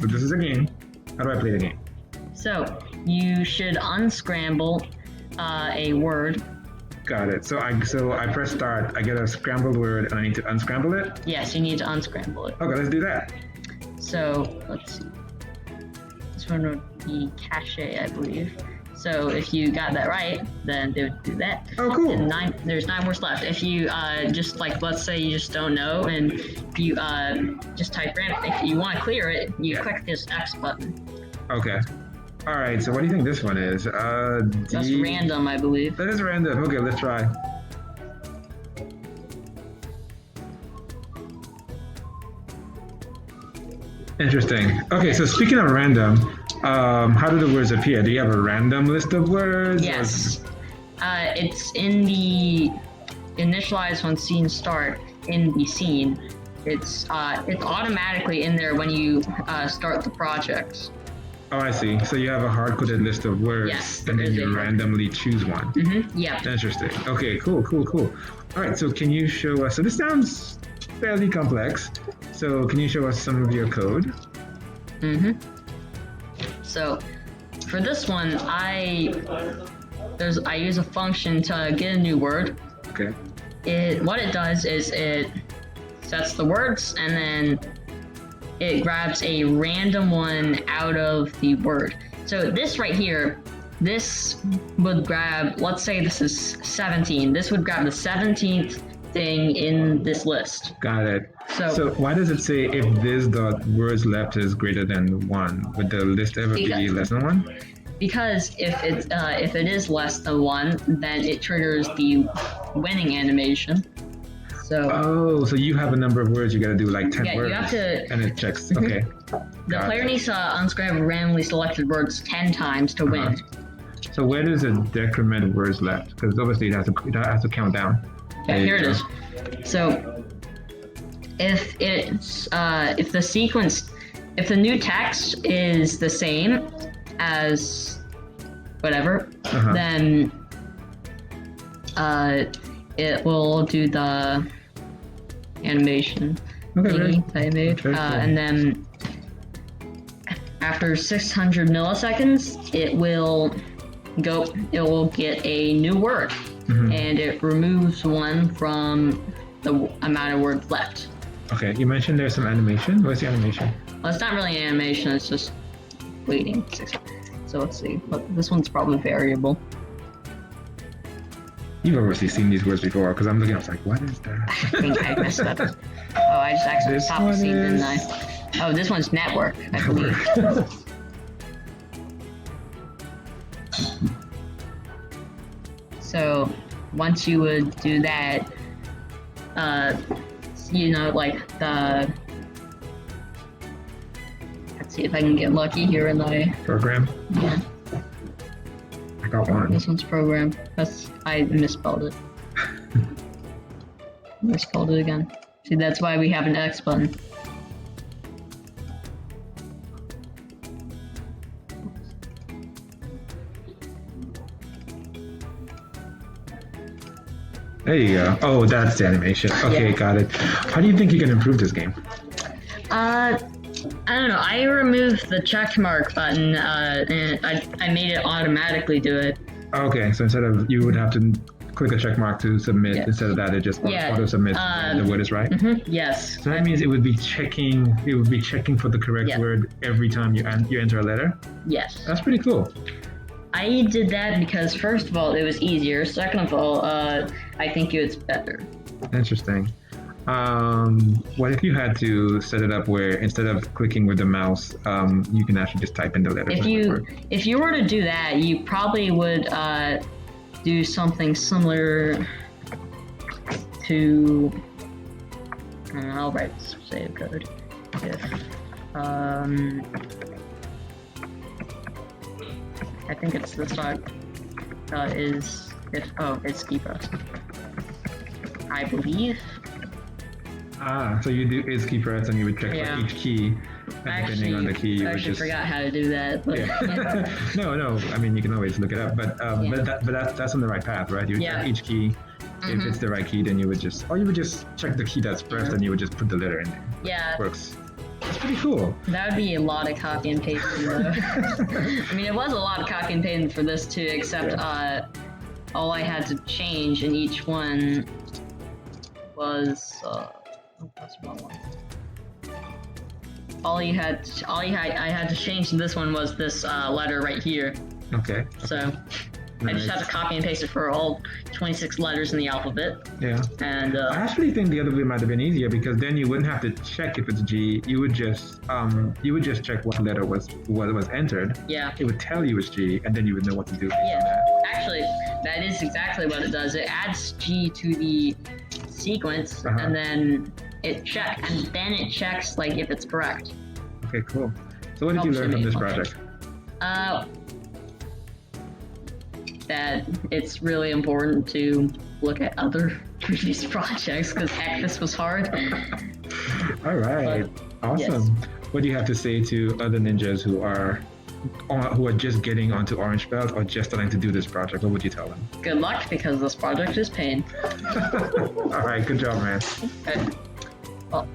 So this is a game. How do I play the game? So you should unscramble a word. Got it. So I press start. I get a scrambled word, and I need to unscramble it. Yes, you need to unscramble it. Okay, let's do that. So let's see. This one would be cache, I believe. So if you got that right, then they would do that. Oh, cool. And there's 9 words left. If you just like, let's say you just don't know, and you just type random. If you want to clear it, you click this X button. Okay. All right. So what do you think this one is? That's random, I believe. That is random. Okay, let's try. Interesting. Okay, so speaking of random, how do the words appear? Do you have a random list of words? Yes. It's in the initialize when scene start in the scene. It's automatically in there when you start the project. Oh, I see. So you have a hard-coded list of words, Yes, and then you randomly choose one. Mm-hmm. Yeah. Interesting. Okay, cool. All right, so can you show us, so this sounds fairly complex, so can you show us some of your code? Mm-hmm. So for this one, I use a function to get a new word. Okay. What it does is it sets the words and then it grabs a random one out of the word. So this right here, this would grab, let's say this is 17. This would grab the 17th thing in this list. Got it. So why does it say if this dot words left is greater than 1? Would the list ever be less than 1? Because if it is less than 1, then it triggers the winning animation. So so you have a number of words, you gotta do like 10 words. You have to, and it checks. Okay. The player needs to unscramble randomly selected words 10 times to win. So where does it decrement words left? Because obviously it has to count down. Yeah, here it is. So if the new text is the same as whatever, then it will do the animation thingy that I made, and then after 600 milliseconds, it will get a new word, and it removes one from the amount of words left. Okay, you mentioned there's some animation. What's the animation? Well, it's not really an animation, it's just waiting. So let's see, this one's probably variable. You've obviously seen these words before, because I'm looking, I was like, what is that? I think I messed up. Oh, I just actually stopped the scene, didn't I? Oh, this one's network, I believe. So once you would do that, like the, let's see if I can get lucky here in the program. Yeah. I got one. This one's program. I misspelled it. Misspelled it again. See, that's why we have an X button. There you go. Oh, that's the animation. Okay, got it. How do you think you can improve this game? I don't know. I removed the check mark button, and I made it automatically do it. Okay, so instead of you would have to click a check mark to submit, instead of that it just auto submits the word is right. Yes. So that means it would be checking for the correct word every time you enter a letter. Yes. That's pretty cool. I did that because first of all it was easier. Second of all, I think it's better. Interesting. What if you had to set it up where instead of clicking with the mouse, you can actually just type in the letters? If you were to do that, you probably would do something similar to. I'll write save code. I think it's this one. It's key press. I believe. So you do is key press and you would check for each key. And depending on the key, you I would just forgot how to do that. But No. I mean, you can always look it up, but that's on the right path, right? You would check each key. If it's the right key, then you would just check the key that's pressed, and you would just put the letter in there. Yeah. Works. It's pretty cool. That would be a lot of copy and pasting, though. I mean, it was a lot of copy and pasting for this too, except all I had to change in each one was that's the wrong one. I had to change in this one was this letter right here. Okay. So I just had to copy and paste it for all 26 letters in the alphabet. Yeah. And I actually think the other way might have been easier because then you wouldn't have to check if it's G. You would just check what letter was entered. Yeah. It would tell you it's G, and then you would know what to do. Yeah. Actually, that is exactly what it does. It adds G to the sequence, and then it checks like if it's correct. Okay, cool. So what did you learn from this project? That it's really important to look at other previous projects because heck, this was hard. All right, awesome. Yes. What do you have to say to other ninjas who are just getting onto Orange Belt or just starting to do this project? What would you tell them? Good luck because this project is pain. All right, good job, man. Okay. Well,